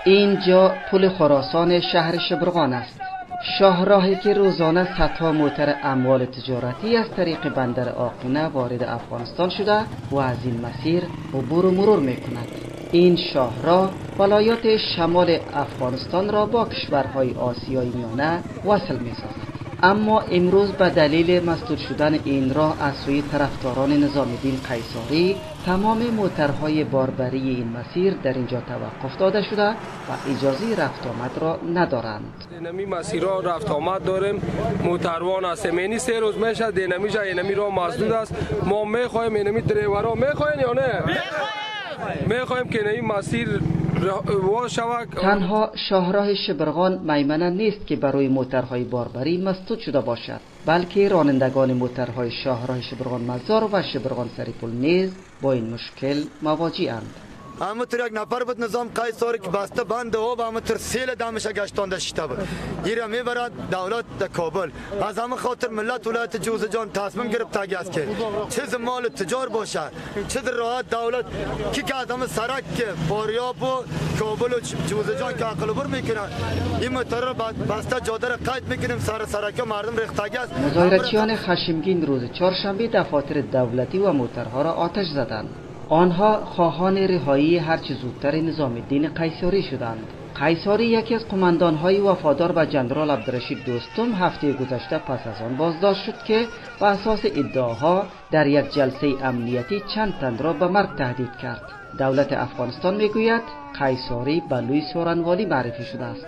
اینجا پل خراسان شهر شبرغان است. شاهراهی که روزانه صدها موتر اموال تجارتی از طریق بندر آقینه وارد افغانستان شده و از این مسیر عبور و مرور می کند. این شاهراه ولایات شمال افغانستان را با کشورهای آسیای میانه وصل می سازد. اما امروز به دلیل مسدود شدن این راه از سوی طرفداران نظام الدین قیصاری تمام موترهای باربری این مسیر در اینجا توقف داده شده و اجازه رفت آمد را ندارند. دینمی مسیرها رفت آمد داریم، موتروان است. اینی 3 روز میشه دینمیجا اینمی راه مسدود است. ما میخوایم اینمی دریورها میخواین یا نه؟ میخوایم که این مسیر تنها شاهراه شبرغان میمنه نیست که برای موترهای باربری مسدود شده باشد، بلکه رانندگان موترهای شاهراه شبرغان مزار و شبرغان سریپل نیز با این مشکل مواجه‌اند. همونطور یک نفر بود نظام قیصاری که بسته بند و همونطور سیل دامش گشتانده شده بود. ایره میبرد دولت کابل. از همه خاطر ملت ولایت جوزجان تصمیم گرفت است که چیز مال تجار باشه، چیز راحت دولت که از همه سرک که باریاب و کابل و جوزجان که عقل بر میکنن این موتر را بسته جاده را قید میکنیم سر سرک مردم ریختگی است. مظاهراتیان خشمگین روز چهارشنبه دفاتر دولتی و موترها را آتش زدند. آنها خواهان رهایی هرچه زودتر نظام الدین قیصاری شدند. قیصاری یکی از قماندان‌های وفادار به جنرال عبدالرشید دوستم هفته گذشته پس از آن بازداشت شد که بر اساس ادعاها در یک جلسه امنیتی چند تن را به مرگ تهدید کرد. دولت افغانستان میگوید قیصاری به لوی سورنوالی معرفی شده است.